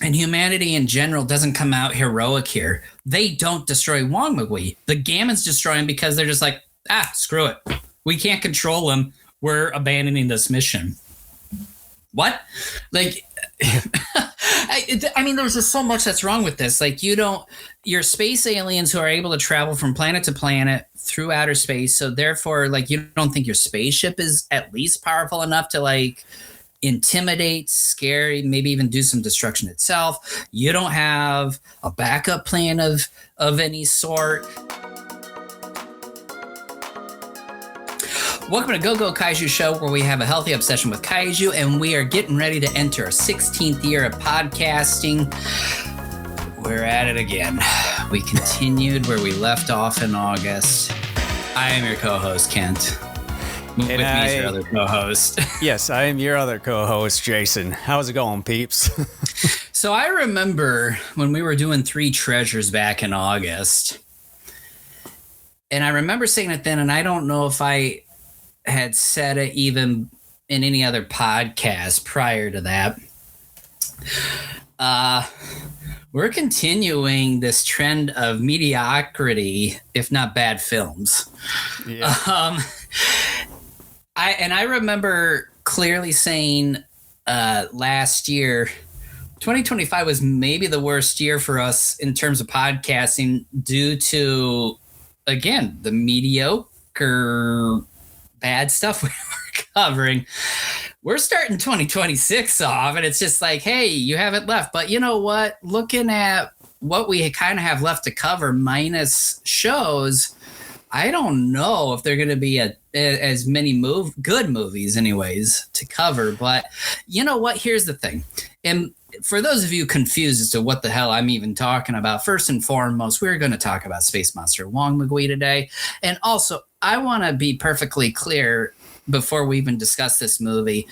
and humanity in general doesn't come out heroic here. They don't destroy Wangmagwi. The Gammons destroy him because they're just like, screw it. We can't control him. We're abandoning this mission. What? Like, I mean, there's just so much that's wrong with this. Like, you're space aliens who are able to travel from planet to planet through outer space. So therefore, like, you don't think your spaceship is at least powerful enough to, like, intimidate, scare, maybe even do some destruction itself. You don't have a backup plan of any sort. Welcome to Go Kaiju Show, where we have a healthy obsession with kaiju, and we are getting ready to enter our 16th year of podcasting. We're at it again. We continued where we left off in August. I am your co-host, Kent. With me is your other co-host. Yes, I am your other co-host, Jason. How's it going, peeps? So I remember when we were doing Three Treasures back in August, and I remember saying it then, and I don't know if I had said it even in any other podcast prior to that. We're continuing this trend of mediocrity, if not bad films. Yeah. I remember clearly saying last year, 2025 was maybe the worst year for us in terms of podcasting due to, again, the mediocre bad stuff we were covering. We're starting 2026 off, and it's just like, hey, you haven't left. But you know what? Looking at what we kind of have left to cover minus shows, I don't know if they're going to be as many good movies anyways to cover. But you know what? Here's the thing. And for those of you confused as to what the hell I'm even talking about, first and foremost, we're going to talk about Space Monster Wangmagwi today. And also, I want to be perfectly clear before we even discuss this movie.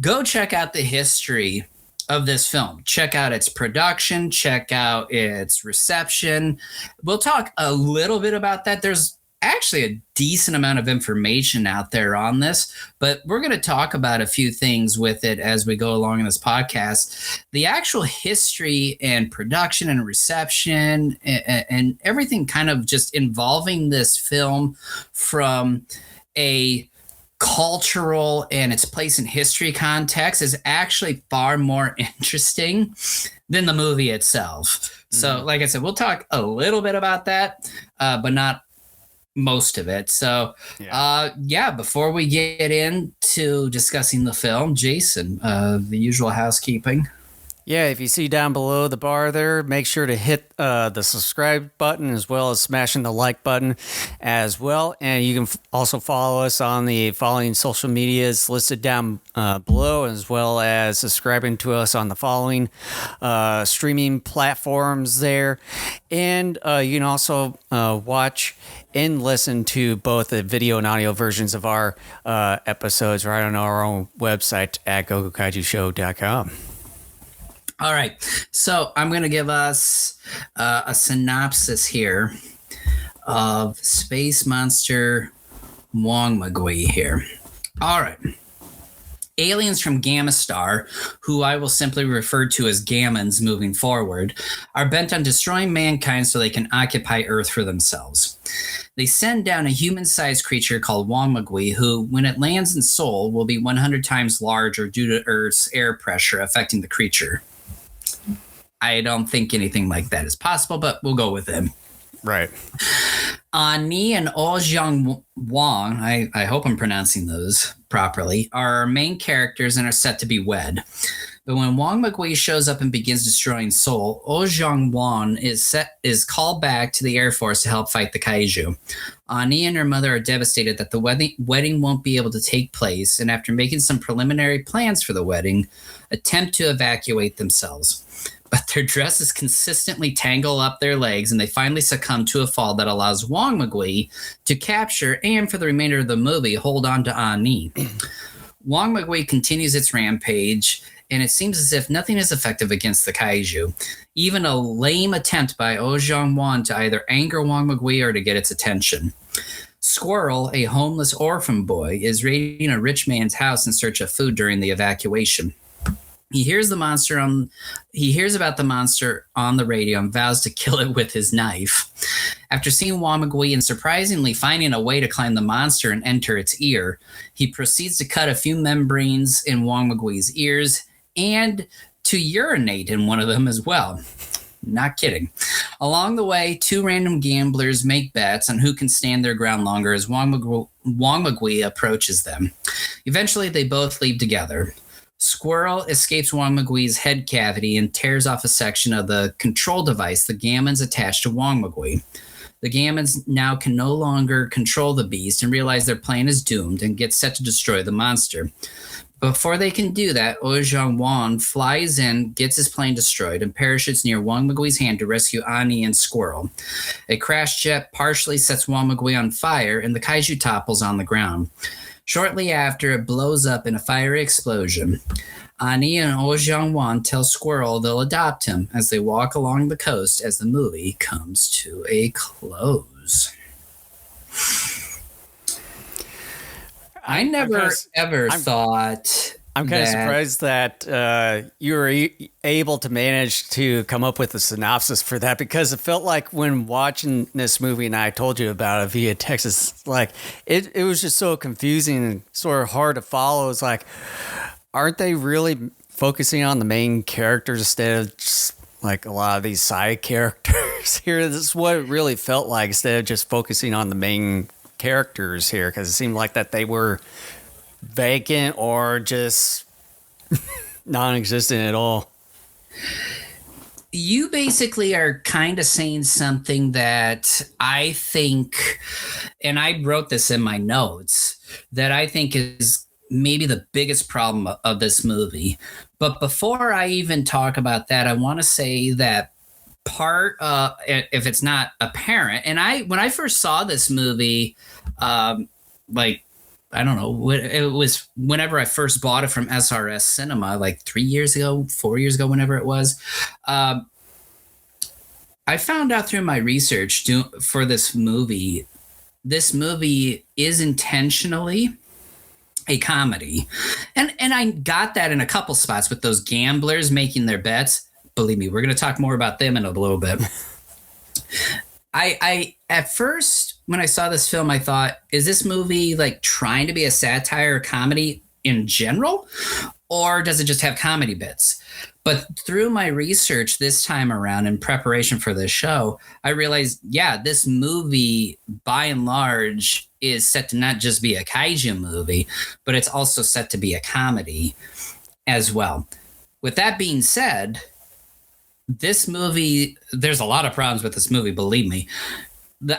Go check out the history of this film. Check out its production. Check out its reception. We'll talk a little bit about that. There's actually a decent amount of information out there on this, but we're going to talk about a few things with it as we go along in this podcast. The actual history and production and reception and everything kind of just involving this film from a cultural and its place in history context is actually far more interesting than the movie itself. So like I said, we'll talk a little bit about that, but not most of it. So, before we get into discussing the film, Jason, the usual housekeeping. Yeah, if you see down below the bar there, make sure to hit the subscribe button as well as smashing the like button as well. And you can also follow us on the following social medias listed down below, as well as subscribing to us on the following streaming platforms there. And you can also watch and listen to both the video and audio versions of our episodes right on our own website at gogokaijushow.com. All right, so I'm going to give us a synopsis here of Space Monster Wangmagwi here. All right. Aliens from Gamma Star, who I will simply refer to as Gammons moving forward, are bent on destroying mankind so they can occupy Earth for themselves. They send down a human-sized creature called Wangmagwi, who, when it lands in Seoul, will be 100 times larger due to Earth's air pressure affecting the creature. I don't think anything like that is possible, but we'll go with him. Right. Ni and Oh Jiang Wang, I hope I'm pronouncing those properly, are our main characters and are set to be wed. But when Wangmagwi shows up and begins destroying Seoul, Oh Jiang Wang is called back to the Air Force to help fight the kaiju. Ni and her mother are devastated that the wedding won't be able to take place, and after making some preliminary plans for the wedding, attempt to evacuate themselves. But their dresses consistently tangle up their legs, and they finally succumb to a fall that allows Wangmagwi to capture and, for the remainder of the movie, hold on to Ani. Wangmagwi continues its rampage, and it seems as if nothing is effective against the kaiju. Even a lame attempt by Oh Jiang Wang to either anger Wangmagwi or to get its attention. Squirrel, a homeless orphan boy, is raiding a rich man's house in search of food during the evacuation. He hears about the monster on the radio and vows to kill it with his knife. After seeing Wangmagwi and surprisingly finding a way to climb the monster and enter its ear, he proceeds to cut a few membranes in Wangmagwi's ears and to urinate in one of them as well. Not kidding. Along the way, two random gamblers make bets on who can stand their ground longer as Wangmagwi approaches them. Eventually, they both leave together. Squirrel escapes Wangmagwi's head cavity and tears off a section of the control device the gammons attached to Wangmagwi. The gammons now can no longer control the beast and realize their plan is doomed and get set to destroy the monster. Before they can do that, Ojang Wan flies in, gets his plane destroyed, and parachutes near Wangmagwi's hand to rescue Ani and Squirrel. A crash jet partially sets Wangmagwi on fire, and the kaiju topples on the ground. Shortly after, it blows up in a fiery explosion. Ani and Ojang Wan tell Squirrel they'll adopt him as they walk along the coast as the movie comes to a close. I never ever thought. I'm kind of surprised that you were able to manage to come up with a synopsis for that, because it felt like when watching this movie and I told you about it via Texas, like it was just so confusing and sort of hard to follow. It's like, aren't they really focusing on the main characters instead of just like a lot of these side characters here? This is what it really felt like, instead of just focusing on the main characters here, because it seemed like that they were vacant or just non-existent at all. You basically are kind of saying something that I think, and I wrote this in my notes, that I think is maybe the biggest problem of this movie. But before I even talk about that, I want to say that if it's not apparent, and when I first saw this movie, I don't know, it was whenever I first bought it from SRS Cinema, like 4 years ago, whenever it was. I found out through my research for this movie is intentionally a comedy. And I got that in a couple spots with those gamblers making their bets. Believe me, we're going to talk more about them in a little bit. I at first, when I saw this film, I thought, is this movie like trying to be a satire or comedy in general? Or does it just have comedy bits? But through my research this time around in preparation for this show, I realized, yeah, this movie by and large is set to not just be a kaiju movie, but it's also set to be a comedy as well. With that being said, this movie, there's a lot of problems with this movie, believe me.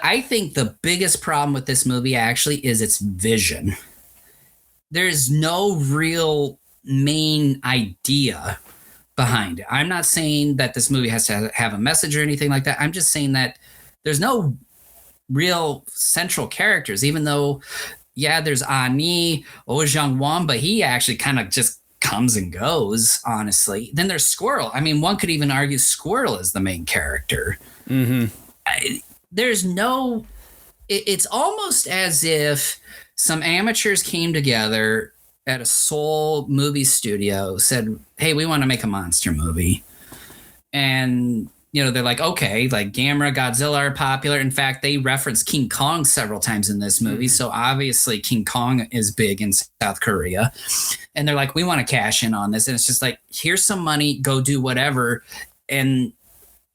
I think the biggest problem with this movie actually is its vision. There's no real main idea behind it. I'm not saying that this movie has to have a message or anything like that. I'm just saying that there's no real central characters, even though, yeah, there's Ani, Ojang Wan, but he actually kind of just comes and goes, honestly. Then there's Squirrel. I mean, one could even argue Squirrel is the main character. Mm-hmm. It's almost as if some amateurs came together at a Seoul movie studio, said, hey, we want to make a monster movie. And, they're like, okay, like Gamera, Godzilla are popular. In fact, they reference King Kong several times in this movie. Mm-hmm. So obviously King Kong is big in South Korea. And they're like, we want to cash in on this. And it's just like, here's some money, go do whatever. And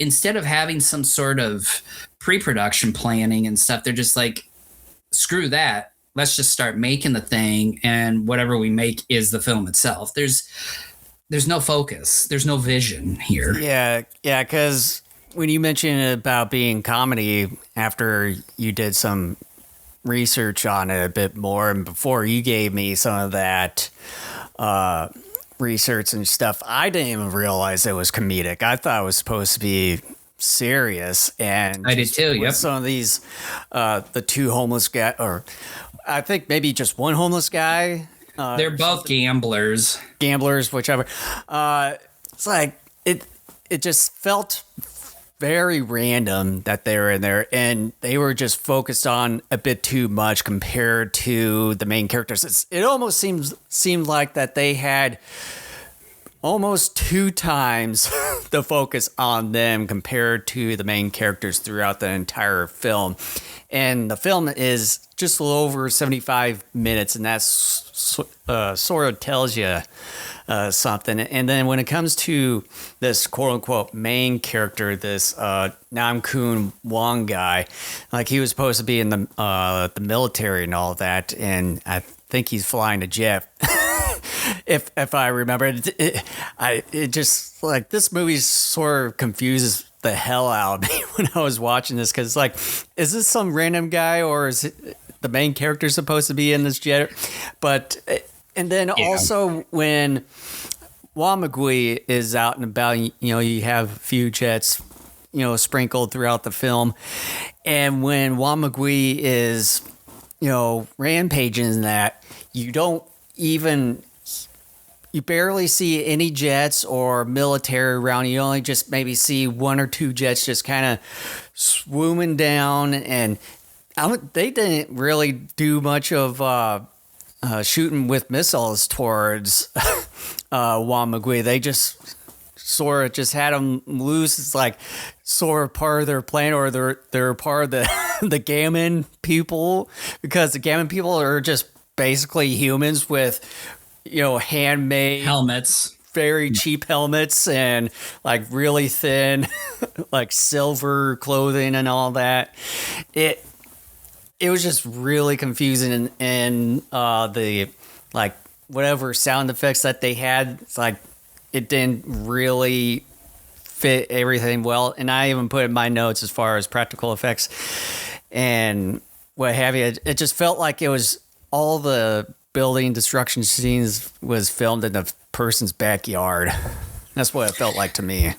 instead of having some sort of pre-production planning and stuff, they're just like, screw that. Let's just start making the thing. And whatever we make is the film itself. There's no focus. There's no vision here. Yeah, because when you mentioned about being comedy, after you did some research on it a bit more, and before you gave me some of that research and stuff, I didn't even realize it was comedic. I thought it was supposed to be serious. And I did too, yep. Some of these, the two homeless guys, or I think maybe just one homeless guy. They're both gamblers, whichever. It's like it just felt very random that they were in there, and they were just focused on a bit too much compared to the main characters. It almost seemed like that they had almost 2 times the focus on them compared to the main characters throughout the entire film. And the film is just a little over 75 minutes, and that sort of tells you something. And then when it comes to this quote-unquote main character, this Nam-Kun Wong guy, like he was supposed to be in the military and all that, and I think he's flying a jet. If I remember it just like this movie sort of confuses the hell out of me when I was watching this, because like, is this some random guy or is it the main character supposed to be in this jet? But and then also when Wangmagwi is out and about, you have a few jets, sprinkled throughout the film, and when Wangmagwi is rampaging in that, you barely see any jets or military around. You only just maybe see 1 or 2 jets just kind of swooming down. And they didn't really do much of shooting with missiles towards Wangmagwi. They just sort of just had them loose. It's like sort of part of their plan, or they're part of the Gammon people, because the Gammon people are just basically humans with handmade helmets, very cheap helmets, and like really thin like silver clothing and all that. It was just really confusing, and the like whatever sound effects that they had, it's like it didn't really fit everything well. And I even put in my notes as far as practical effects and what have you. It just felt like it was all the building destruction scenes was filmed in a person's backyard. That's what it felt like to me.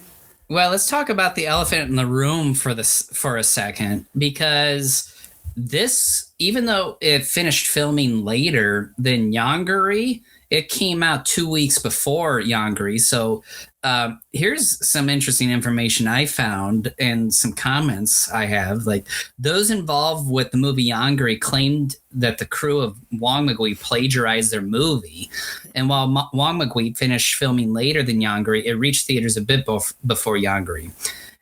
Well, let's talk about the elephant in the room for a second, because this, even though it finished filming later than Yongari, it came out 2 weeks before Yongari. So here's some interesting information I found and some comments I have. Like, those involved with the movie Yongari claimed that the crew of Wangmagwi plagiarized their movie. And while Wangmagwi finished filming later than Yongari, it reached theaters a bit before Yongari.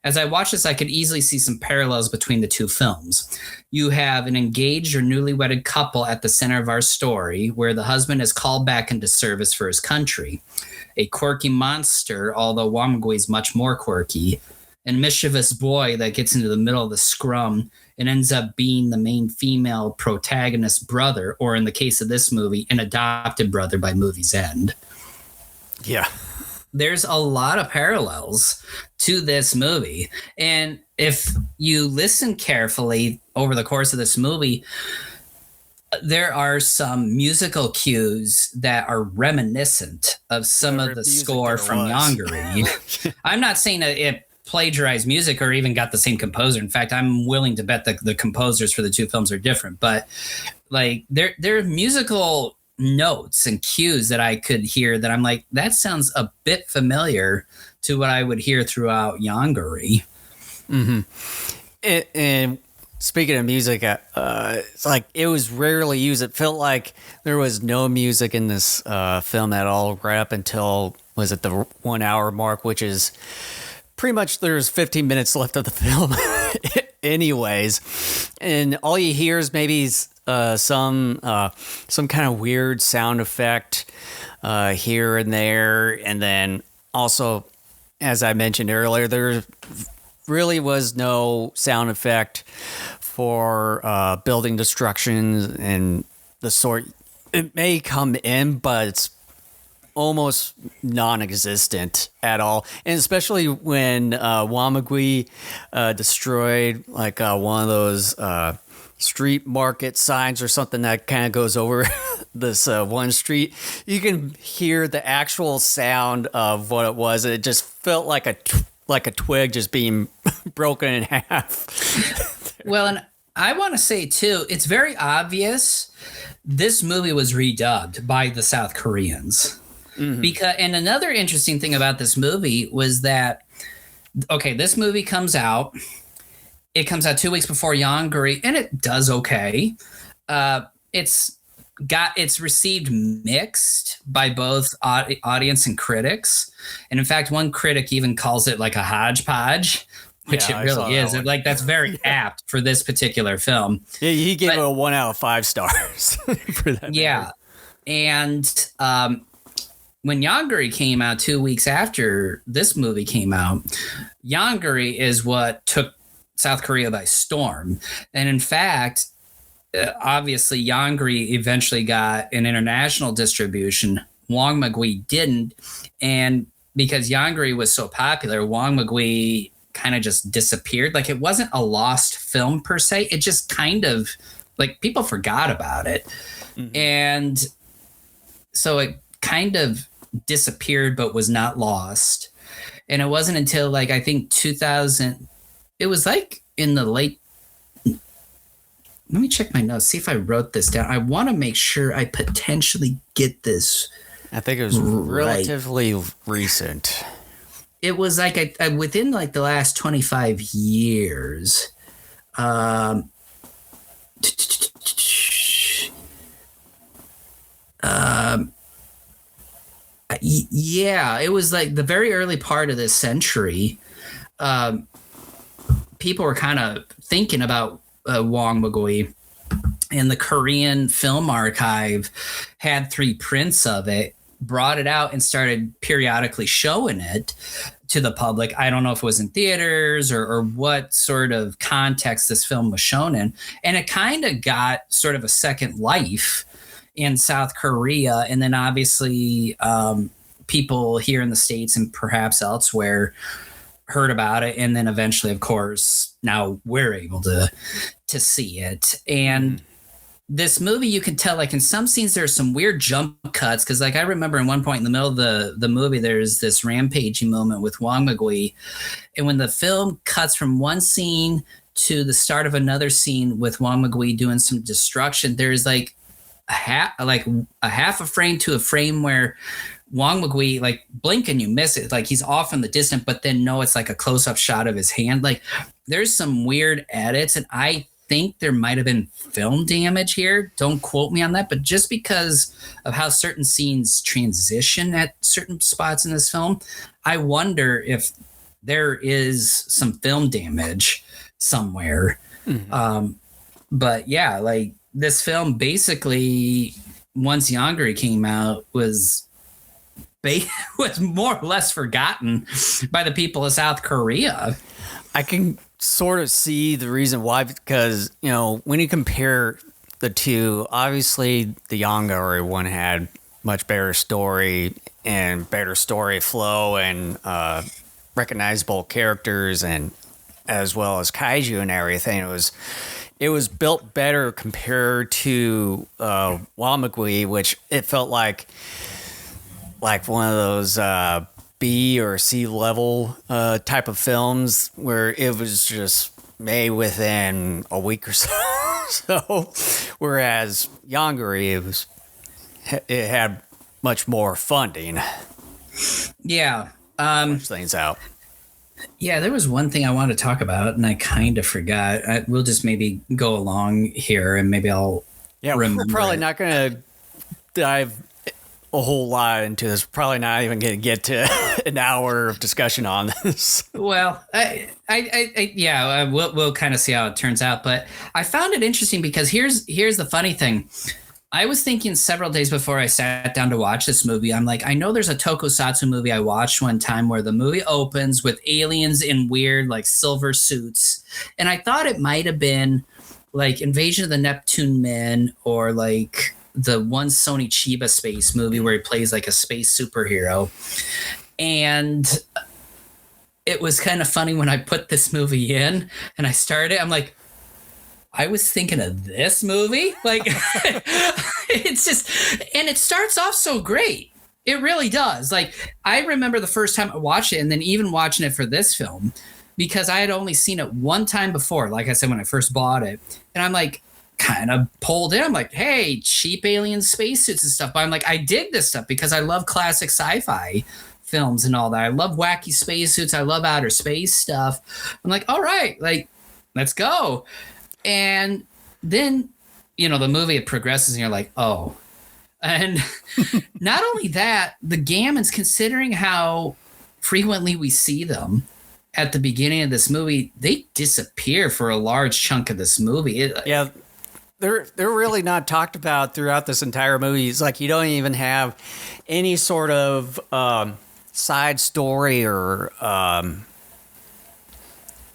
As I watched this, I could easily see some parallels between the two films. You have an engaged or newly wedded couple at the center of our story, where the husband is called back into service for his country. A quirky monster, although Wangmagwi is much more quirky, and a mischievous boy that gets into the middle of the scrum and ends up being the main female protagonist's brother, or in the case of this movie, an adopted brother by movie's end. Yeah. There's a lot of parallels to this movie. And if you listen carefully over the course of this movie, there are some musical cues that are reminiscent of some of the score from Yongari. I'm not saying that it plagiarized music or even got the same composer. In fact, I'm willing to bet the composers for the two films are different. But like, there are musical notes and cues that I could hear that I'm like, that sounds a bit familiar to what I would hear throughout Yongari. Mm-hmm. And speaking of music, it's like it was rarely used. It felt like there was no music in this film at all, right up until, was it the 1 hour mark, which is pretty much there's 15 minutes left of the film anyways. And all you hear is maybe some kind of weird sound effect here and there. And then also, as I mentioned earlier, there really was no sound effect for building destruction and the sort. It may come in, but it's almost non-existent at all. And especially when Wangmagwi destroyed like one of those street market signs or something that kind of goes over this one street, you can hear the actual sound of what it was. It just felt like a twig just being broken in half. Well, and I want to say too, it's very obvious this movie was redubbed by the South Koreans. Mm-hmm. And another interesting thing about this movie was that, okay, this movie comes out. It comes out 2 weeks before Yongari, and it does okay. It's it's received mixed by both audience and critics. And in fact, one critic even calls it like a hodgepodge, which Yeah, it I saw really that is. one. Like that's very apt for this particular film. Yeah, he gave it a 1 out of 5 stars for that. Yeah. And when Yongari came out 2 weeks after this movie came out, Yongari is what took South Korea by storm. And in fact, obviously Yongari eventually got an international distribution. Wangmagwi didn't. And because Yongari was so popular, Wangmagwi kind of just disappeared. Like it wasn't a lost film per se. It just kind of like people forgot about it. Mm-hmm. And so it kind of disappeared, but was not lost. And it wasn't until like, I think 2000, it was like in the late, let me check my notes, see if I wrote this down. I want to make sure I potentially get this. I think it was relatively recent. It was like within like the last 25 years. Yeah, it was like the very early part of this century. People were kind of thinking about Wangmagwi, and the Korean Film Archive had 3 prints of it, brought it out, and started periodically showing it to the public. I don't know if it was in theaters or what sort of context this film was shown in. And it kind of got sort of a second life in South Korea. And then obviously people here in the States and perhaps elsewhere heard about it. And then eventually, of course, now we're able to see it. And this movie, you can tell, like in some scenes, there's some weird jump cuts. Cause like I remember in one point in the middle of the movie, there's this rampaging moment with Wangmagwi. And when the film cuts from one scene to the start of another scene with Wangmagwi doing some destruction, there's like a half a frame to a frame where Wangmagwi, like blink and you miss it. Like he's off in the distance, but then no, it's like a close-up shot of his hand. Like there's some weird edits, and I think there might have been film damage here. Don't quote me on that, but just because of how certain scenes transition at certain spots in this film, I wonder if there is some film damage somewhere. Mm-hmm. But yeah, like this film basically, once Yongari came out, was more or less forgotten by the people of South Korea. I can sort of see the reason why, because, you know, when you compare the two, obviously the Yongari one had much better story and better story flow and recognizable characters, and as well as kaiju and everything. It was built better compared to Wangmagwi, which it felt like one of those B or C level type of films where it was just made within a week or so. So, whereas Yongari, it had much more funding. Yeah. Things out. Yeah, there was one thing I wanted to talk about, and I kind of forgot. We'll just maybe go along here, and maybe I'll remember. We're probably not going to dive a whole lot into this. Probably not even going to get to an hour of discussion on this. Well, we'll kind of see how it turns out. But I found it interesting because here's the funny thing. I was thinking several days before I sat down to watch this movie, I'm like, I know there's a tokusatsu movie I watched one time where the movie opens with aliens in weird, like, silver suits. And I thought it might have been like Invasion of the Neptune Men, or like the one Sony Chiba space movie where he plays like a space superhero. And it was kind of funny when I put this movie in and I started it, I'm like, I was thinking of this movie. Like, it's just, and it starts off so great. It really does. Like, I remember the first time I watched it, and then even watching it for this film, because I had only seen it one time before, like I said, when I first bought it. And I'm like, kind of pulled in. I'm like, hey, cheap alien spacesuits and stuff. But I'm like, I dig this stuff because I love classic sci-fi films and all that. I love wacky spacesuits. I love outer space stuff. I'm like, all right, like, let's go. And then the movie, it progresses and you're like, oh. And not only that, the Gammons, considering how frequently we see them at the beginning of this movie, they disappear for a large chunk of this movie. Yeah. They're really not talked about throughout this entire movie. It's like you don't even have any sort of side story or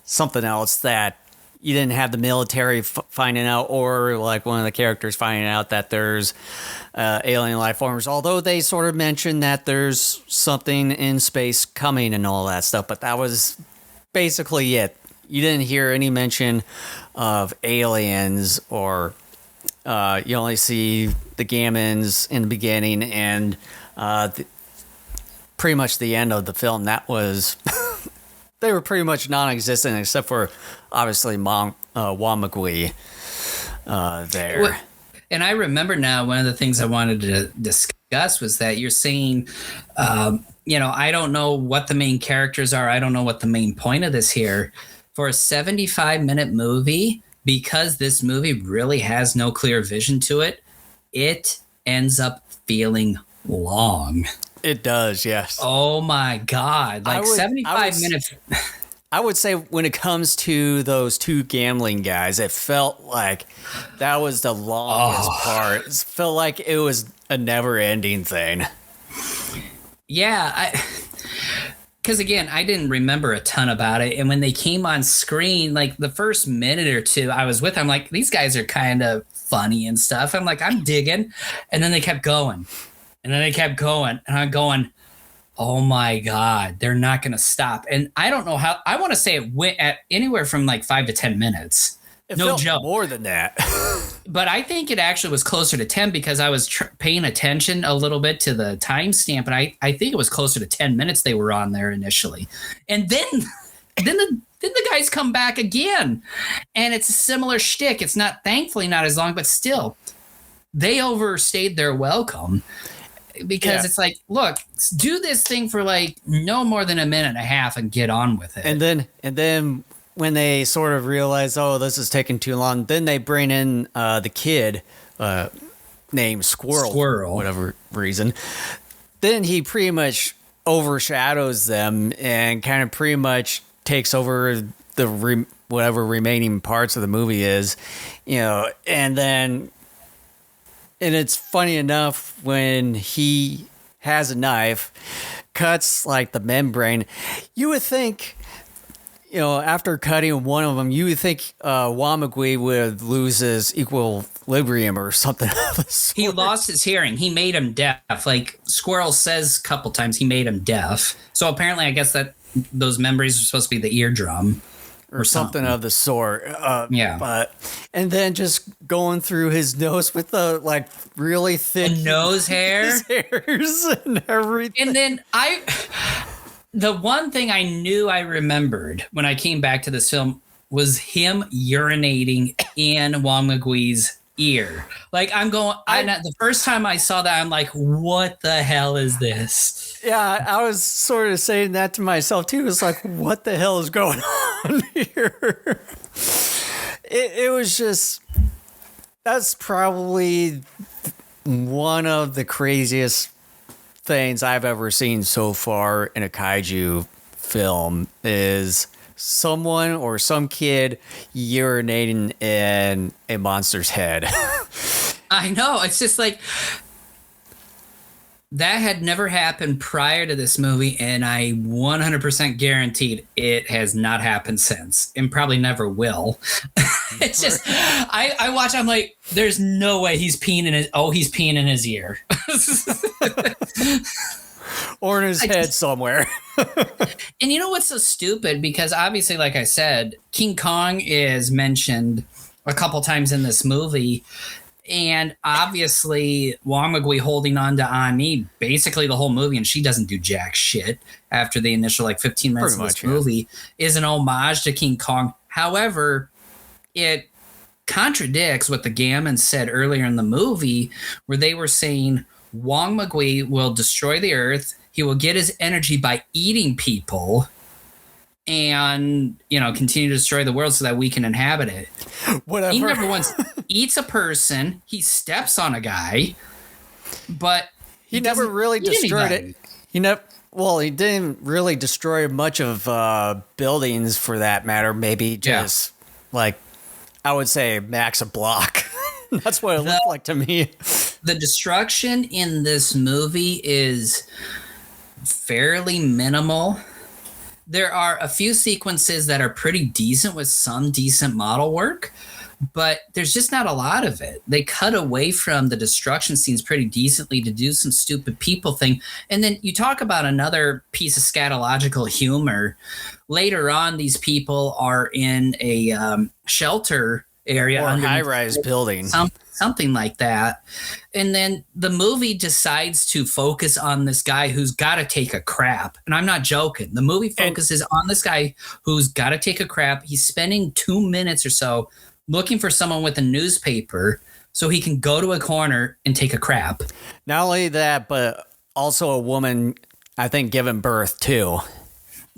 something else that you didn't have the military finding out, or like one of the characters finding out that there's alien life forms. Although they sort of mentioned that there's something in space coming and all that stuff, but that was basically it. You didn't hear any mention of aliens, or you only see the Gammons in the beginning and pretty much the end of the film. That was they were pretty much non-existent except for obviously Wangmagwi there. And I remember now one of the things I wanted to discuss was that you're saying, I don't know what the main characters are. I don't know what the main point of this here. For a 75-minute movie, because this movie really has no clear vision to it, it ends up feeling long. It does, yes. Oh my God. 75 minutes. I would say when it comes to those two gambling guys, it felt like that was the longest part. It felt like it was a never-ending thing. Yeah, because again, I didn't remember a ton about it. And when they came on screen, like the first minute or two I was with, I'm like, these guys are kind of funny and stuff. I'm like, I'm digging. And then they kept going. And then they kept going. And I'm going, oh my God, they're not going to stop. And I don't know how, I want to say it went at anywhere from like 5 to 10 minutes. It no felt joke. More than that. But I think it actually was closer to 10 because I was paying attention a little bit to the timestamp, and I think it was closer to 10 minutes they were on there initially. And then the guys come back again, and it's a similar shtick. It's not, thankfully, not as long, but still, they overstayed their welcome because it's like, look, do this thing for like no more than a minute and a half and get on with it. And then when they sort of realize, oh, this is taking too long, then they bring in the kid named Squirrel for whatever reason. Then he pretty much overshadows them and kind of pretty much takes over the whatever remaining parts of the movie is, and it's funny enough when he has a knife, cuts like the membrane, you would think, after cutting one of them, you would think Wangmagwi would lose his equilibrium or something of the sort. He lost his hearing. He made him deaf. Like Squirrel says a couple times, he made him deaf. So apparently, I guess that those memories are supposed to be the eardrum or something of the sort. Yeah. And then just going through his nose with the like really thick nose hair, hairs and everything. And then the one thing I knew I remembered when I came back to this film was him urinating in Wangmagwi's ear. Like the first time I saw that, I'm like, what the hell is this? Yeah, I was sort of saying that to myself too. It's like, what the hell is going on here? It was just, that's probably one of the craziest things I've ever seen so far in a kaiju film is someone or some kid urinating in a monster's head. I know. It's just like that had never happened prior to this movie, and I 100% guaranteed it has not happened since and probably never will. It's just I watch, I'm like, there's no way he's peeing in his ear. Or in his head somewhere. And you know what's so stupid? Because obviously, like I said, King Kong is mentioned a couple times in this movie. And obviously, Wangmagwi holding on to Ani basically the whole movie, and she doesn't do jack shit after the initial 15 minutes of this movie, is an homage to King Kong. However, it contradicts what the Gammons said earlier in the movie, where they were saying Wangmagwi will destroy the earth. He will get his energy by eating people. and, continue to destroy the world so that we can inhabit it. Whatever. He never once eats a person. He steps on a guy, but he never really destroyed it. He didn't really destroy much of buildings for that matter. Maybe just like, I would say max a block. That's what it looked like to me. The destruction in this movie is fairly minimal. There are a few sequences that are pretty decent with some decent model work, but there's just not a lot of it. They cut away from the destruction scenes pretty decently to do some stupid people thing. And then you talk about another piece of scatological humor. Later on, these people are in a shelter area. Or a high-rise building. Something like that. And then the movie decides to focus on this guy who's got to take a crap. And I'm not joking. The movie focuses on this guy who's got to take a crap. He's spending 2 minutes or so looking for someone with a newspaper so he can go to a corner and take a crap. Not only that, but also a woman, I think, giving birth too.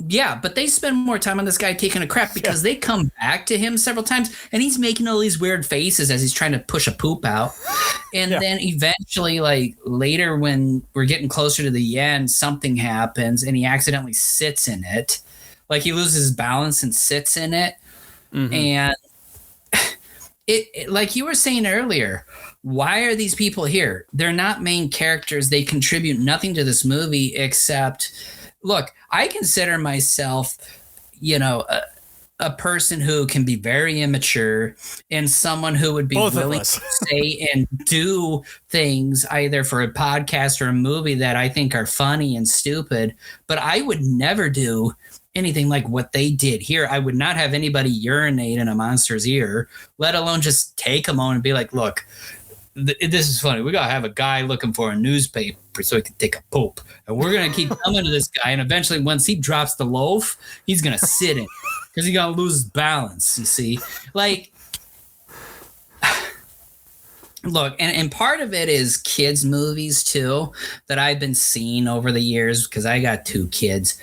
Yeah, but they spend more time on this guy taking a crap because they come back to him several times and he's making all these weird faces as he's trying to push a poop out. And then eventually, like later when we're getting closer to the end, something happens and he accidentally sits in it. Like he loses his balance and sits in it. Mm-hmm. And it like you were saying earlier, why are these people here? They're not main characters. They contribute nothing to this movie except... Look, I consider myself, a person who can be very immature and someone who would be willing to say and do things either for a podcast or a movie that I think are funny and stupid. But I would never do anything like what they did here. I would not have anybody urinate in a monster's ear, let alone just take them on and be like, look, this is funny. We got to have a guy looking for a newspaper so he can take a poop. And we're going to keep coming to this guy. And eventually, once he drops the loaf, he's going to sit in because he's going to lose his balance, you see? Like, look, and part of it is kids' movies, too, that I've been seeing over the years because I got 2 kids.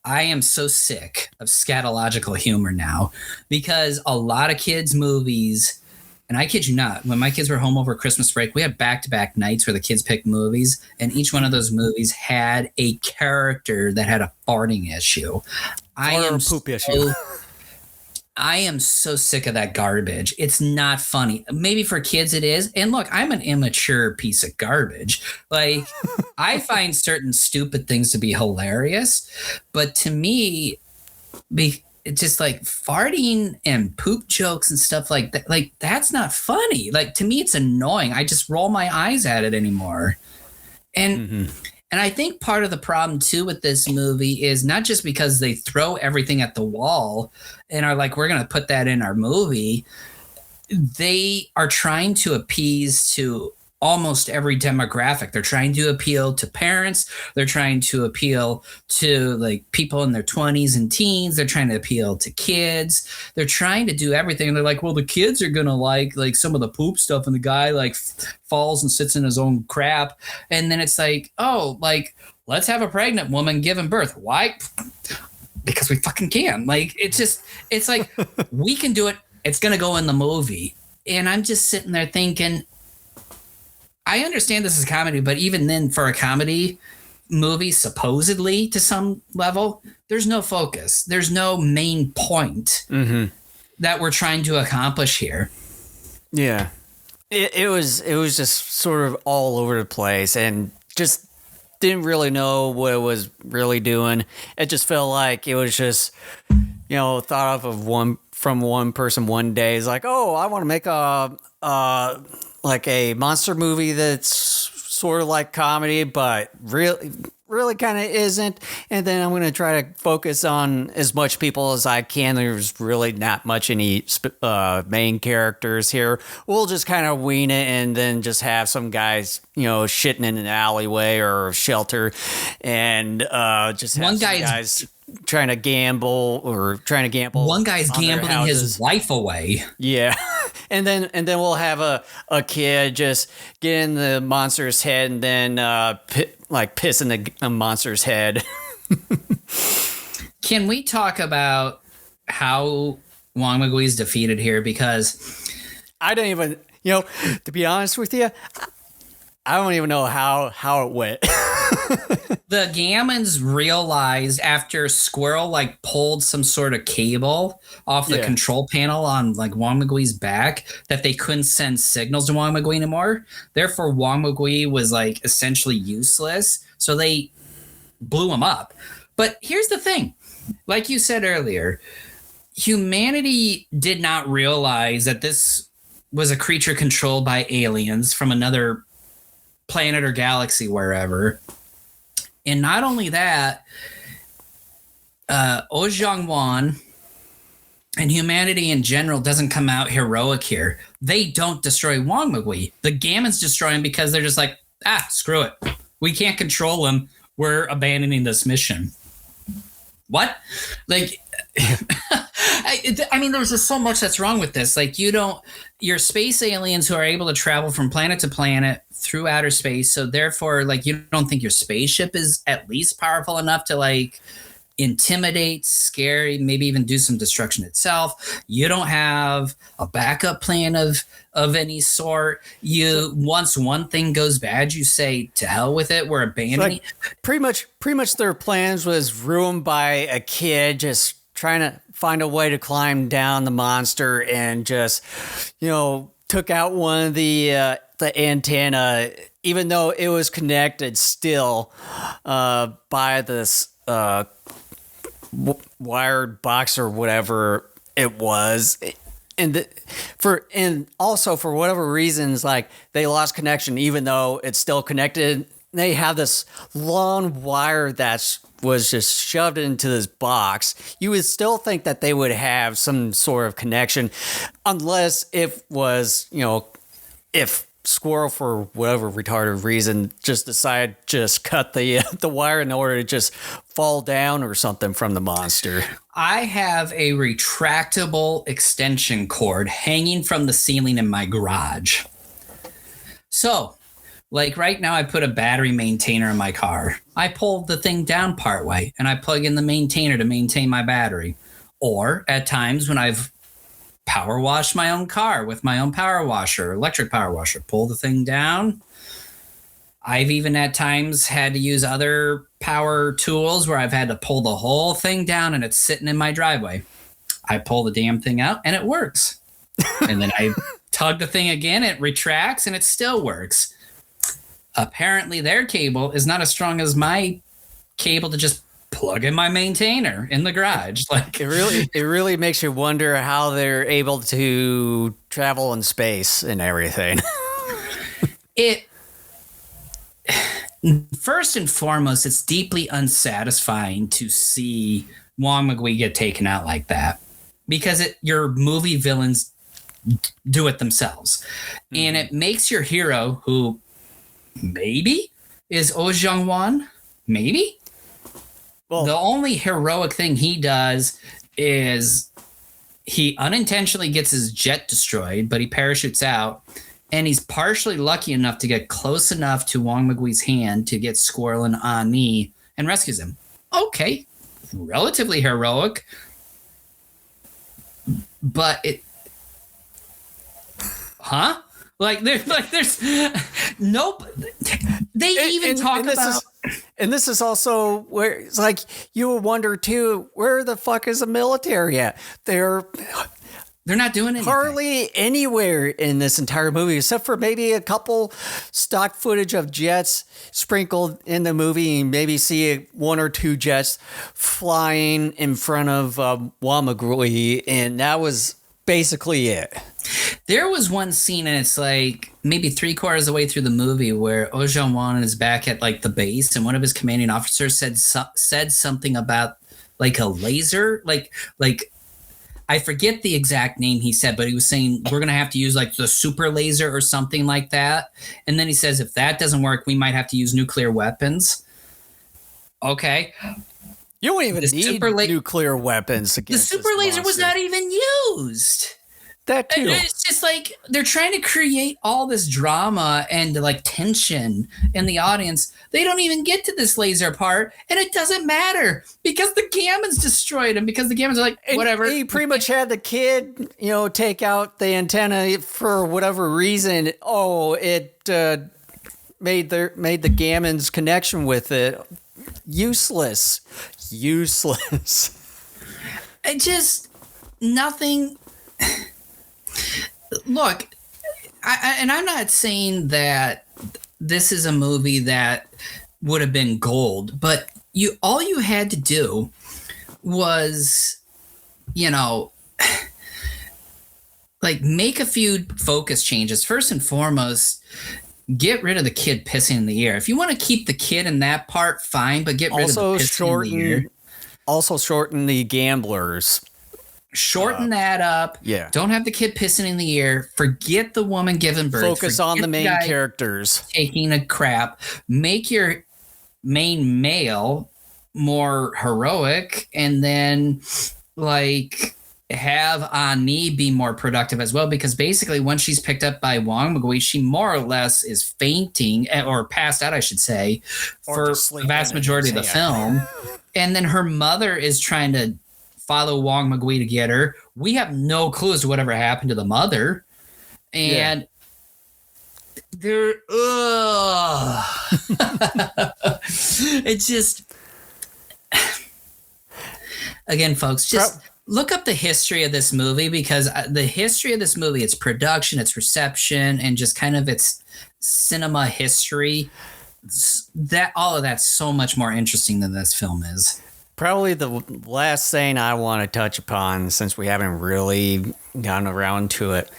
I am so sick of scatological humor now because a lot of kids' movies... And I kid you not, when my kids were home over Christmas break, we had back-to-back nights where the kids picked movies, and each one of those movies had a character that had a farting issue. I am so sick of that garbage. It's not funny. Maybe for kids it is. And look, I'm an immature piece of garbage. Like, I find certain stupid things to be hilarious, but to me, it's just like farting and poop jokes and stuff like that. Like, that's not funny. Like, to me, it's annoying. I just roll my eyes at it anymore. And and I think part of the problem, too, with this movie is not just because they throw everything at the wall and are like, we're going to put that in our movie. They are trying to appease to almost every demographic. They're trying to appeal to parents. They're trying to appeal to like people in their 20s and teens. They're trying to appeal to kids. They're trying to do everything. And they're like, well, the kids are going to like some of the poop stuff. And the guy like falls and sits in his own crap. And then it's like, oh, like, let's have a pregnant woman giving birth. Why? Because we fucking can. Like, it's like, we can do it. It's going to go in the movie. And I'm just sitting there thinking, I understand this is a comedy, but even then, for a comedy movie, supposedly to some level, there's no focus. There's no main point that we're trying to accomplish here. Yeah, it was just sort of all over the place, and just didn't really know what it was really doing. It just felt like it was just, thought of from one person one day. It's like, oh, I want to make like a monster movie that's sort of like comedy, but really kind of isn't. And then I'm going to try to focus on as much people as I can. There's really not much any main characters here. We'll just kind of wing it and then just have some guys, shitting in an alleyway or a shelter, and just have guys trying to gamble. One guy's gambling his wife away. Yeah. And then we'll have a kid just get in the monster's head and then piss in the monster's head. Can we talk about how Wangmagwi is defeated here? Because I don't even, to be honest with you, I don't even know how it went. the Gammons realized after Squirrel like pulled some sort of cable off the control panel on like Wangmagwi's back that they couldn't send signals to Wangmagwi anymore. Therefore, Wangmagwi was like essentially useless. So they blew him up. But here's the thing. Like you said earlier, humanity did not realize that this was a creature controlled by aliens from another planet or galaxy, wherever. And not only that, Ozhangwan and humanity in general doesn't come out heroic here. They don't destroy Wangmagwi. The Gammons destroy him because they're just like, screw it. We can't control him. We're abandoning this mission. What? Like, I mean, there's just so much that's wrong with this. Like, you're space aliens who are able to travel from planet to planet through outer space. So therefore, like, you don't think your spaceship is at least powerful enough to like intimidate, scare, maybe even do some destruction itself. You don't have a backup plan of any sort. Once one thing goes bad, you say to hell with it. We're abandoning. Like, pretty much their plans was ruined by a kid just trying to find a way to climb down the monster and just, took out one of the antenna, even though it was connected still by this wired box or whatever it was. And also for whatever reasons, like they lost connection, even though it's still connected. They have this long wire that was just shoved into this box. You would still think that they would have some sort of connection, unless it was, if Squirrel, for whatever retarded reason, just decided just cut the wire in order to just fall down or something from the monster. I have a retractable extension cord hanging from the ceiling in my garage. So, like right now, I put a battery maintainer in my car. I pull the thing down partway and I plug in the maintainer to maintain my battery. Or at times when I've power washed my own car with my own power washer, electric power washer, pull the thing down. I've even at times had to use other power tools where I've had to pull the whole thing down and it's sitting in my driveway. I pull the damn thing out and it works. And then I tug the thing again, it retracts and it still works. Apparently their cable is not as strong as my cable to just plug in my maintainer in the garage. Like it really makes you wonder how they're able to travel in space and everything. First and foremost, it's deeply unsatisfying to see Wangmagwi get taken out like that because your movie villains do it themselves. Mm-hmm. And it makes your hero, who maybe is Oh Jung-won, maybe? Well, the only heroic thing he does is he unintentionally gets his jet destroyed, but he parachutes out. And he's partially lucky enough to get close enough to Wangmagwi's hand to get Squirrel and Ani and rescues him. Okay, relatively heroic. But it... Huh? There's... Nope. And this is also where it's like you will wonder too, where the fuck is the military at? They're not doing anything. Hardly anywhere in this entire movie, except for maybe a couple stock footage of jets sprinkled in the movie, and maybe see one or two jets flying in front of Wangmagwi, and that was basically it. There was one scene, and it's like maybe 3/4 of the way through the movie, where Oh Jung-won is back at like the base, and one of his commanding officers said something about like a laser, like I forget the exact name he said, but he was saying we're gonna have to use like the super laser or something like that. And then he says if that doesn't work, we might have to use nuclear weapons. Okay. You don't even need nuclear weapons against the super laser was not even used. That too. It's just like they're trying to create all this drama and like tension in the audience. They don't even get to this laser part, and it doesn't matter because the Gammons destroyed him. Because the Gammons are like, whatever. He pretty much had the kid, take out the antenna for whatever reason. Oh, it made the Gammons connection with it useless. It just nothing. Look, I'm not saying that this is a movie that would have been gold, but all you had to do was, like make a few focus changes. First and foremost, get rid of the kid pissing in the air. If you want to keep the kid in that part, fine, but get rid of the pissing in the air. Also shorten the gamblers. Shorten that up. Yeah. Don't have the kid pissing in the air. Forget the woman giving birth. Focus on the main characters. Taking a crap. Make your main male more heroic, and then like have Ani be more productive as well, because basically once she's picked up by Wangmagwi, she more or less is fainting or passed out, I should say, for the vast majority of the film. And then her mother is trying to follow Wangmagwi to get her. We have no clue as to whatever happened to the mother. And they're it's just again, folks, just look up the history of this movie, because the history of this movie, its production, its reception, and just kind of its cinema history, that all of that's so much more interesting than this film is. Probably the last thing I want to touch upon, since we haven't really gotten around to it.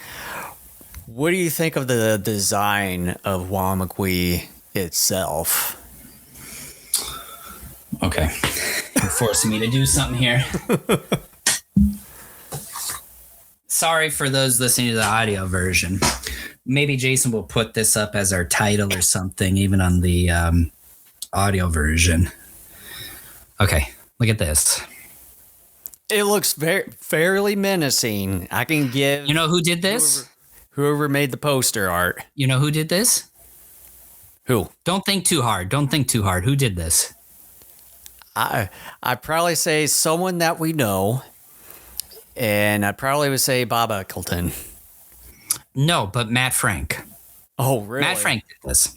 What do you think of the design of Wangmagwi itself? Okay. You're forcing me to do something here. Sorry for those listening to the audio version. Maybe Jason will put this up as our title or something, even on the audio version. Okay. Look at this. It looks fairly menacing. I can give... You know who did this? Whoever made the poster art. You know who did this? Who? Don't think too hard. Who did this? I'd probably say someone that we know. And I probably would say Bob Eccleston. No, but Matt Frank. Oh, really? Matt Frank did this.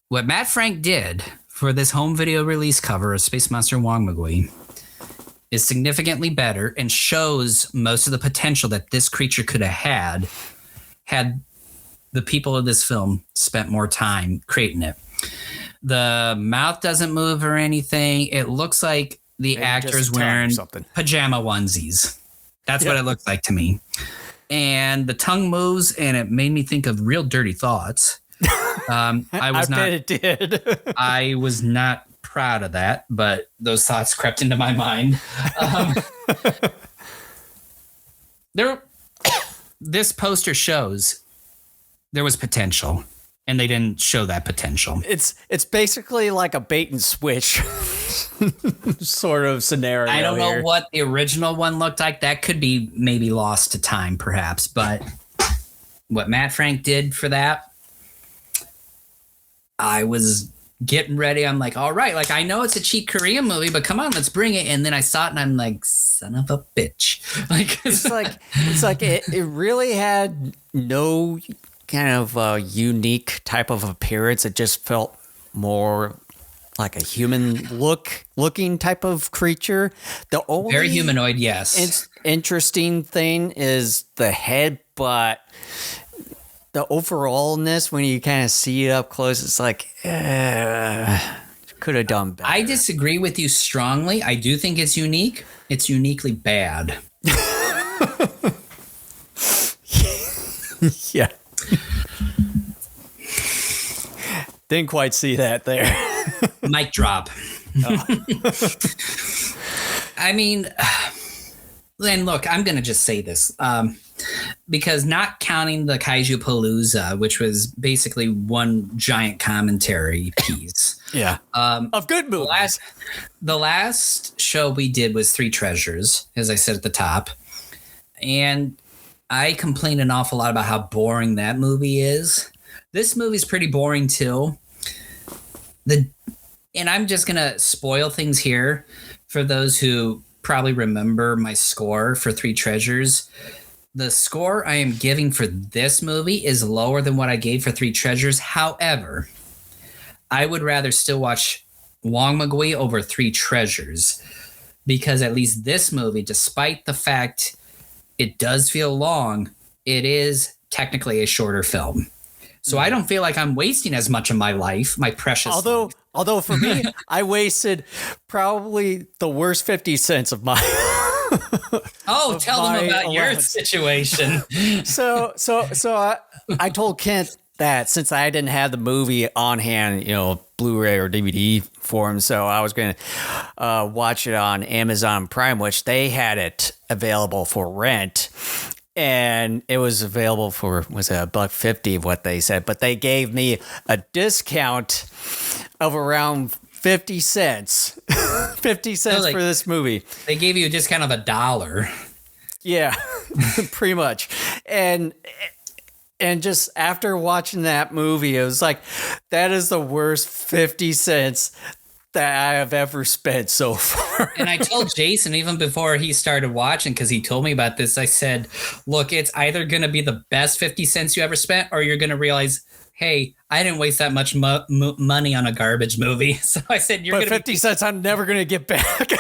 What Matt Frank did for this home video release cover of Space Monster Wangmagwi is significantly better and shows most of the potential that this creature could have had the people of this film spent more time creating it. The mouth doesn't move or anything. It looks like the actor's wearing pajama onesies. That's what it looks like to me. And the tongue moves, and it made me think of Real Dirty Thoughts. I bet it did. I was not proud of that, but those thoughts crept into my mind. This poster shows there was potential, and they didn't show that potential. It's basically like a bait and switch sort of scenario. I don't know what the original one looked like. That could be maybe lost to time, perhaps. But what Matt Frank did for that, I was getting ready. I'm like, all right, like I know it's a cheap Korean movie, but come on, let's bring it. And then I saw it, and I'm like, son of a bitch. Like it's like it really had no kind of unique type of appearance. It just felt more like a human looking type of creature. The only very humanoid, yes. Interesting thing is the head, but the overallness, when you kind of see it up close, it's like could have done better. I disagree with you strongly. I do think it's unique. It's uniquely bad. Yeah. Didn't quite see that there. Mic drop. Oh. I mean, and look, I'm going to just say this. Because not counting the Kaiju Palooza, which was basically one giant commentary piece. Yeah. Of good movies. The last show we did was Three Treasures, as I said at the top. And I complained an awful lot about how boring that movie is. This movie's pretty boring too. And I'm just gonna spoil things here for those who probably remember my score for Three Treasures. The score I am giving for this movie is lower than what I gave for Three Treasures. However, I would rather still watch Wangmagwi over Three Treasures, because at least this movie, despite the fact it does feel long, it is technically a shorter film. So I don't feel like I'm wasting as much of my life, my precious life. Although for me, I wasted probably the worst 50 cents of my Tell them about your situation. So I told Kent that since I didn't have the movie on hand, Blu-ray or DVD form, so I was going to watch it on Amazon Prime, which they had it available for rent. And it was available for, was it $1.50 of what they said, but they gave me a discount of around 50 cents. 50 cents for this movie. They gave you a discount of $1. Yeah, pretty much. And just after watching that movie, it was like, that is the worst 50 cents that I have ever spent so far. And I told Jason, even before he started watching, because he told me about this, I said, look, it's either going to be the best 50 cents you ever spent, or you're going to realize, hey, I didn't waste that much money on a garbage movie. So I said, you're going to 50 cents I'm never going to get back.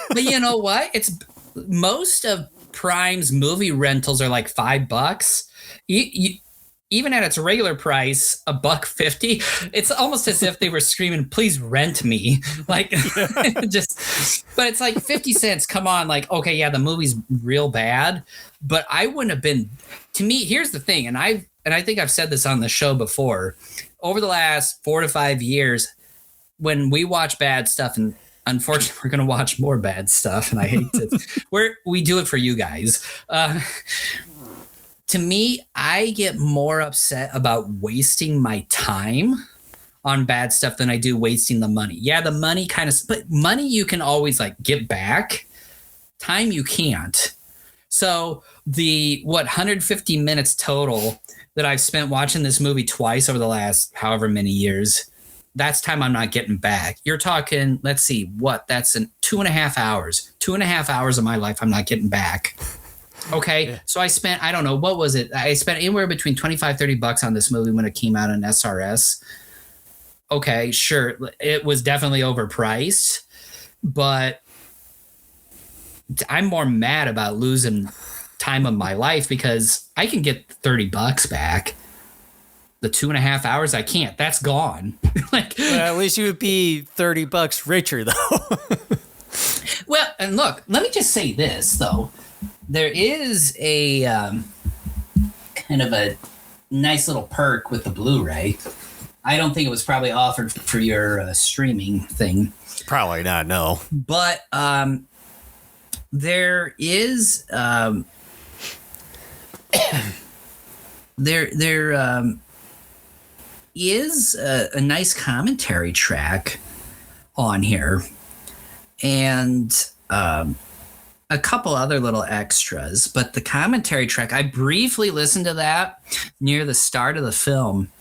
But you know what? It's most of Prime's movie rentals are like $5. Even at its regular price, $1.50, it's almost as if they were screaming, please rent me. Like, but it's like 50 cents. Come on. Like, okay, yeah, the movie's real bad, but I wouldn't have been, to me, here's the thing. And I think I've said this on the show before, over the last 4 to 5 years, when we watch bad stuff, and unfortunately we're going to watch more bad stuff, and I hate it. We do it for you guys. To me, I get more upset about wasting my time on bad stuff than I do wasting the money. Yeah, the money but money you can always like get back. Time you can't. So the 150 minutes total that I've spent watching this movie twice over the last however many years, that's time I'm not getting back. You're talking, let's see, that's in 2.5 hours. 2.5 hours of my life I'm not getting back. Okay, yeah. So I spent, I don't know, what was it? I spent anywhere between $25-$30 on this movie when it came out on SRS. Okay, sure, it was definitely overpriced, but I'm more mad about losing time of my life because I can get $30 back. The 2.5 hours, I can't. That's gone. Well, at least you would be $30 richer, though. Well, and look, let me just say this, though. There is a kind of a nice little perk with the Blu-ray. I don't think it was probably offered for your streaming thing. Probably not, no. But there is there is a nice commentary track on here, and a couple other little extras, but the commentary track, I briefly listened to that near the start of the film,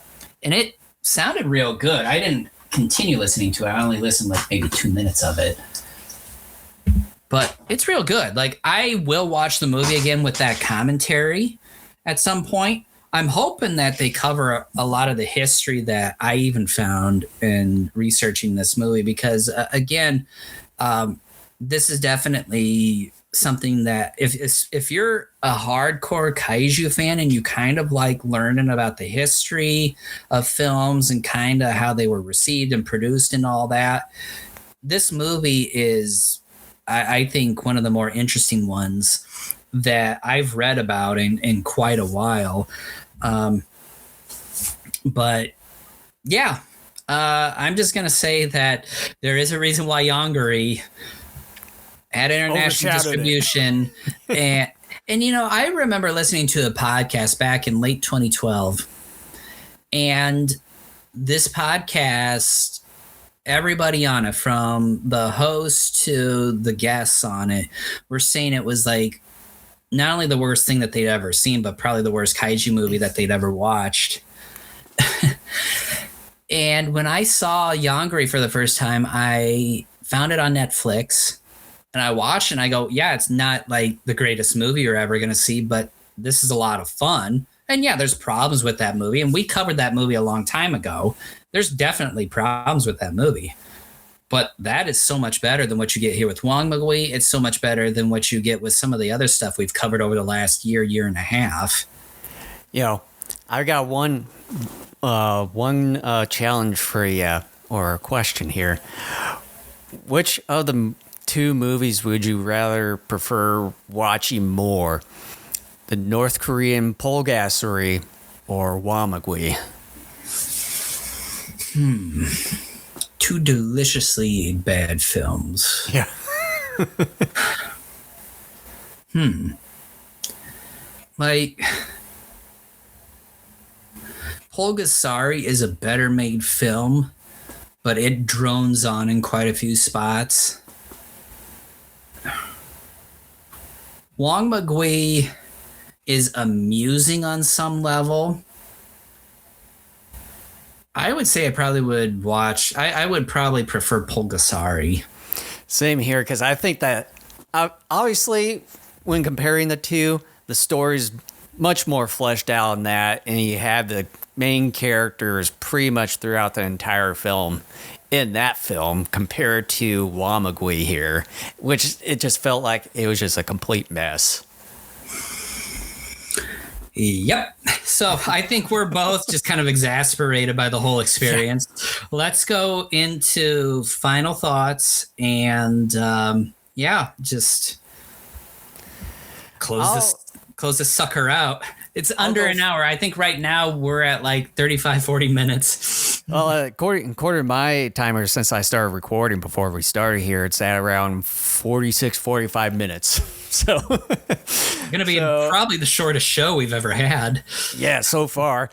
and it sounded real good. I didn't continue listening to it. I only listened like maybe 2 minutes of it, but it's real good. Like, I will watch the movie again with that commentary at some point. I'm hoping that they cover a lot of the history that I even found in researching this movie, because again, this is definitely something that if you're a hardcore kaiju fan and you kind of like learning about the history of films and kind of how they were received and produced and all that, this movie is, I think, one of the more interesting ones that I've read about in quite a while. But yeah, I'm just going to say that there is a reason why Yongari had international distribution. and I remember listening to a podcast back in late 2012, and this podcast, everybody on it, from the host to the guests on it, were saying it was like not only the worst thing that they'd ever seen, but probably the worst kaiju movie that they'd ever watched. And when I saw Yangri for the first time, I found it on Netflix and I watched and I go, yeah, it's not like the greatest movie you're ever going to see, but this is a lot of fun. And yeah, there's problems with that movie. And we covered that movie a long time ago. There's definitely problems with that movie. But that is so much better than what you get here with Wangmagwi. It's so much better than what you get with some of the other stuff we've covered over the last year and a half. You know, I got one challenge for you, or a question here. Which of the two movies would you rather prefer watching more? The North Korean Polgassery or Wamagwi? Two deliciously bad films. Yeah. Like, Polgasari is a better made film, but it drones on in quite a few spots. Wangmagwi is amusing on some level. I would say I probably would watch. I would probably prefer Polgasari. Same here, because I think that obviously when comparing the two, the story's much more fleshed out in that, and you have the main characters pretty much throughout the entire film in that film compared to Wamagwi here, which it just felt like it was just a complete mess. Yep. So I think we're both just kind of exasperated by the whole experience. Let's go into final thoughts and just close this sucker out. It's under an hour. I think right now we're at like 35, 40 minutes. Well, according to my timer, since I started recording before we started here, it's at around 46, 45 minutes. So going to be probably the shortest show we've ever had. Yeah, so far.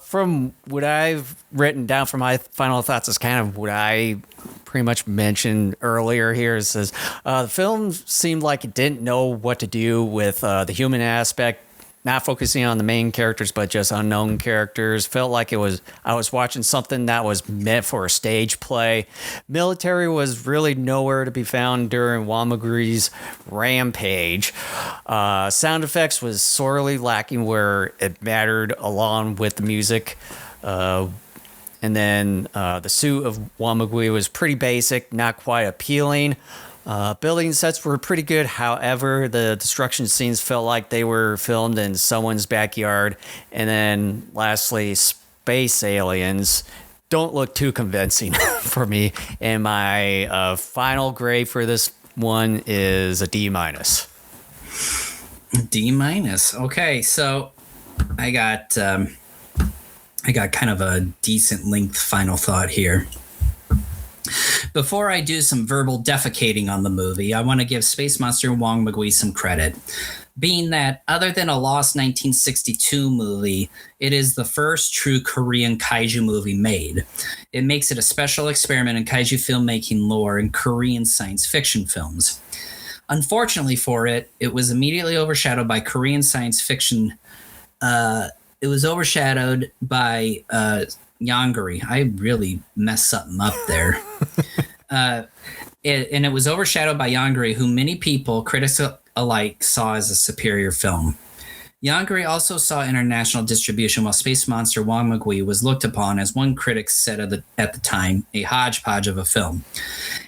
From what I've written down for my final thoughts is kind of what I pretty much mentioned earlier here. It says the film seemed like it didn't know what to do with the human aspect, not focusing on the main characters, but just unknown characters. Felt like I was watching something that was meant for a stage play. Military was really nowhere to be found during Wamagri's rampage. Sound effects was sorely lacking where it mattered, along with the music. And then the suit of Wamagwi was pretty basic, not quite appealing. Building sets were pretty good. However, the destruction scenes felt like they were filmed in someone's backyard. And then lastly, space aliens don't look too convincing for me. And my final grade for this one is a D-. D-. Okay, so I got kind of a decent length final thought here. Before I do some verbal defecating on the movie, I want to give Space Monster Wangmagwi some credit. Being that, other than a lost 1962 movie, it is the first true Korean kaiju movie made. It makes it a special experiment in kaiju filmmaking lore in Korean science fiction films. Unfortunately for it, it was immediately overshadowed by Korean science fiction. It was overshadowed by Yangri. I really messed something up there. And it was overshadowed by Yangri, who many people, critics alike, saw as a superior film. Yangri also saw international distribution, while Space Monster Wangmagwi was looked upon, as one critic said at the time, a hodgepodge of a film.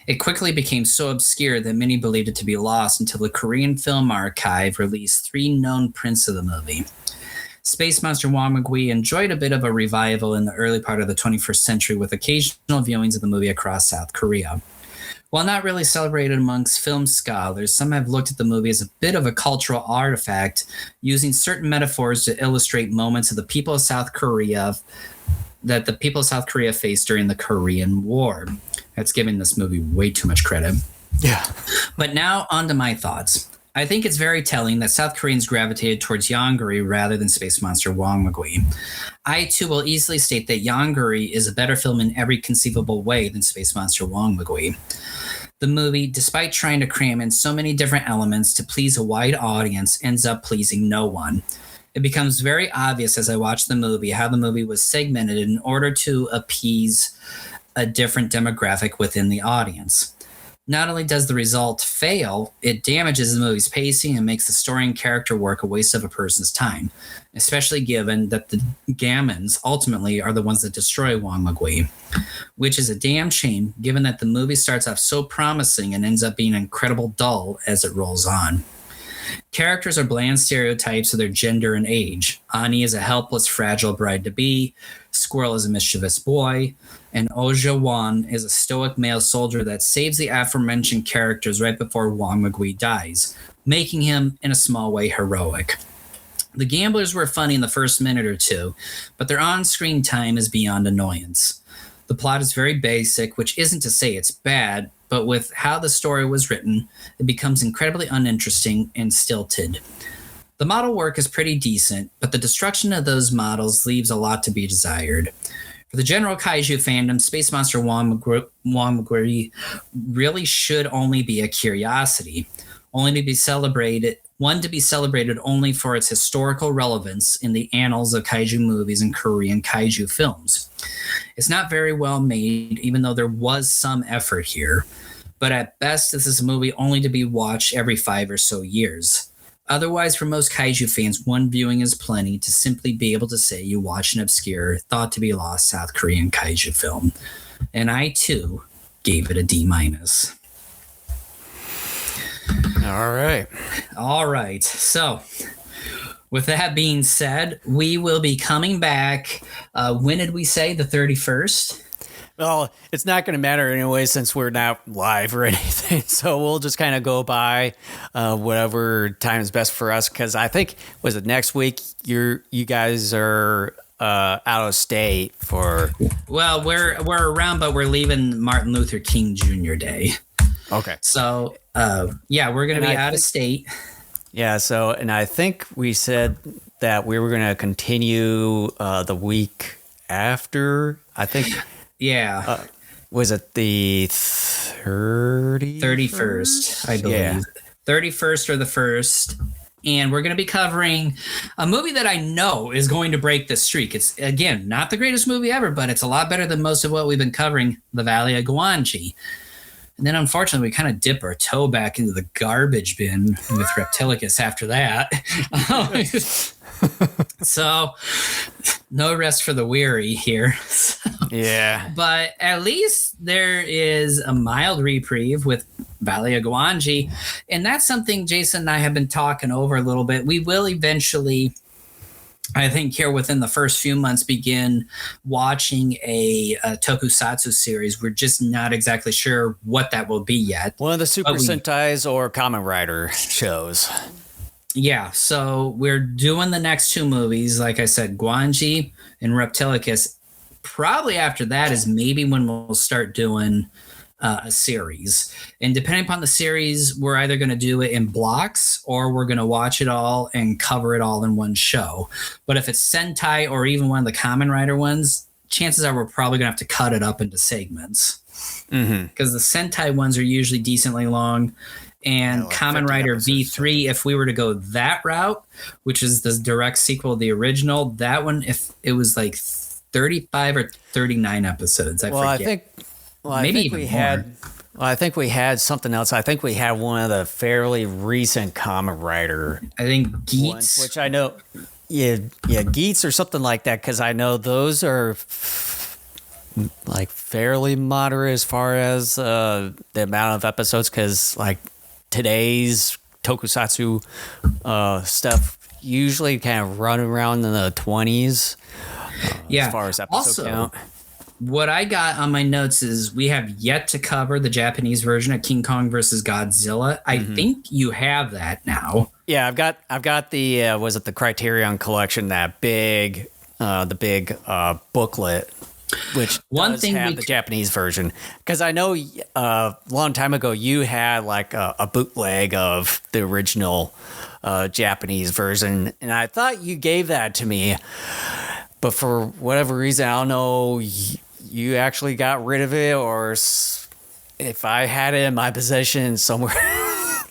It quickly became so obscure that many believed it to be lost until the Korean Film Archive released 3 known prints of the movie. Space Monster Wangmagwi enjoyed a bit of a revival in the early part of the 21st century with occasional viewings of the movie across South Korea. While not really celebrated amongst film scholars, some have looked at the movie as a bit of a cultural artifact, using certain metaphors to illustrate moments of the people of South Korea that the people of South Korea faced during the Korean War. That's giving this movie way too much credit. Yeah. But now on to my thoughts. I think it's very telling that South Koreans gravitated towards Yangri rather than Space Monster Wangmagwi. I, too, will easily state that Yangri is a better film in every conceivable way than Space Monster Wangmagwi. The movie, despite trying to cram in so many different elements to please a wide audience, ends up pleasing no one. It becomes very obvious as I watch the movie how the movie was segmented in order to appease a different demographic within the audience. Not only does the result fail, it damages the movie's pacing and makes the story and character work a waste of a person's time, especially given that the Gammons ultimately are the ones that destroy Wangmagwi, which is a damn shame given that the movie starts off so promising and ends up being incredible dull as it rolls on. Characters are bland stereotypes of their gender and age. Ani is a helpless, fragile bride-to-be, Squirrel is a mischievous boy, and Oja Wan is a stoic male soldier that saves the aforementioned characters right before Wangmagwi dies, making him, in a small way, heroic. The gamblers were funny in the first minute or two, but their on-screen time is beyond annoyance. The plot is very basic, which isn't to say it's bad, but with how the story was written, it becomes incredibly uninteresting and stilted. The model work is pretty decent, but the destruction of those models leaves a lot to be desired. For the general kaiju fandom, Space Monster Wangmagwi really should only be a curiosity, only to be celebrated only for its historical relevance in the annals of kaiju movies and Korean kaiju films. It's not very well made, even though there was some effort here, but at best this is a movie only to be watched every 5 or so years. Otherwise, for most kaiju fans, one viewing is plenty to simply be able to say you watch an obscure, thought-to-be-lost South Korean kaiju film. And I, too, gave it a D-. All right. All right. So, with that being said, we will be coming back. When did we say? The 31st? Well, it's not going to matter anyway since we're not live or anything. So we'll just kind of go by whatever time is best for us. Because I think, was it next week? You guys are out of state for. Well, we're around, but we're leaving Martin Luther King Jr. Day. Okay. So, yeah, we're going to be out of state. Yeah. So, and I think we said that we were going to continue the week after. I think. Yeah. Was it the 31st, I believe. Yeah. 31st or the 1st. And we're going to be covering a movie that I know is going to break the streak. It's, again, not the greatest movie ever, but it's a lot better than most of what we've been covering, The Valley of Gwanji. And then, unfortunately, we kind of dip our toe back into the garbage bin with Reptilicus after that. So, no rest for the weary here. Yeah. But at least there is a mild reprieve with Valley of Gwanji. And that's something Jason and I have been talking over a little bit. We will eventually, I think, here within the first few months, begin watching a tokusatsu series. We're just not exactly sure what that will be yet. One of the Super Sentais or Kamen Rider shows. Yeah, so we're doing the next 2 movies. Like I said, Gwanji and Reptilicus. Probably after that is maybe when we'll start doing a series. And depending upon the series, we're either going to do it in blocks or we're going to watch it all and cover it all in one show. But if it's Sentai or even one of the Kamen Rider ones, chances are we're probably going to have to cut it up into segments. Because the Sentai ones are usually decently long. And like Kamen Rider V3, if we were to go that route, which is the direct sequel of the original, that one, if it was like 35 or 39 episodes, I forget. I think we had something else. I think we had one of the fairly recent Kamen Rider. I think Geats. Which I know, yeah, Geats or something like that, because I know those are like fairly moderate as far as the amount of episodes, because like today's tokusatsu stuff usually kind of run around in the 20s as far as episode count. What I got on my notes is we have yet to cover the Japanese version of King Kong versus Godzilla. I think you have that now. Yeah, I've got the was it the Criterion Collection, that big booklet, which does have the Japanese version, because I know a long time ago you had like a bootleg of the original Japanese version, and I thought you gave that to me, but for whatever reason, I don't know, you actually got rid of it, or if I had it in my possession somewhere,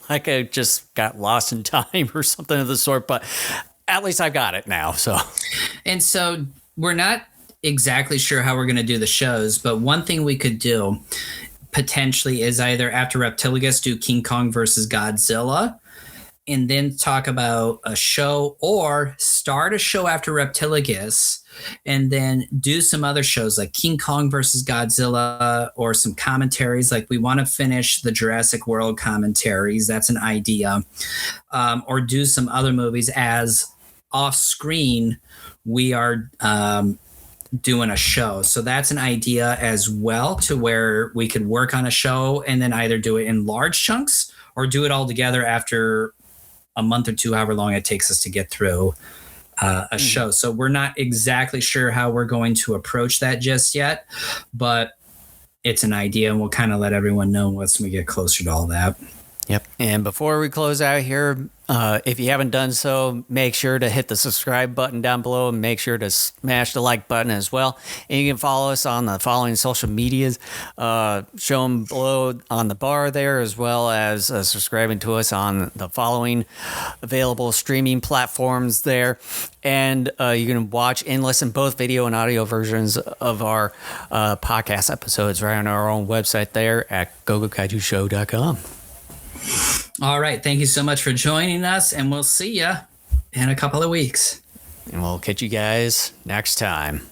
like I just got lost in time or something of the sort, but at least I got it now. And so we're not exactly sure how we're going to do the shows, but one thing we could do potentially is either after Reptiligus do King Kong versus Godzilla and then talk about a show, or start a show after Reptiligus and then do some other shows like King Kong versus Godzilla, or some commentaries. Like we want to finish the Jurassic World commentaries. That's an idea. Or do some other movies as off screen we are doing a show. So that's an idea as well, to where we could work on a show and then either do it in large chunks or do it all together after a month or two, however long it takes us to get through a show. So we're not exactly sure how we're going to approach that just yet, but it's an idea, and we'll kind of let everyone know once we get closer to all that. Yep. And before we close out here, if you haven't done so, make sure to hit the subscribe button down below, and make sure to smash the like button as well. And you can follow us on the following social medias shown below on the bar there, as well as subscribing to us on the following available streaming platforms there. And you can watch and listen both video and audio versions of our podcast episodes right on our own website there at gogokaijushow.com. All right. Thank you so much for joining us, and we'll see you in a couple of weeks. And we'll catch you guys next time.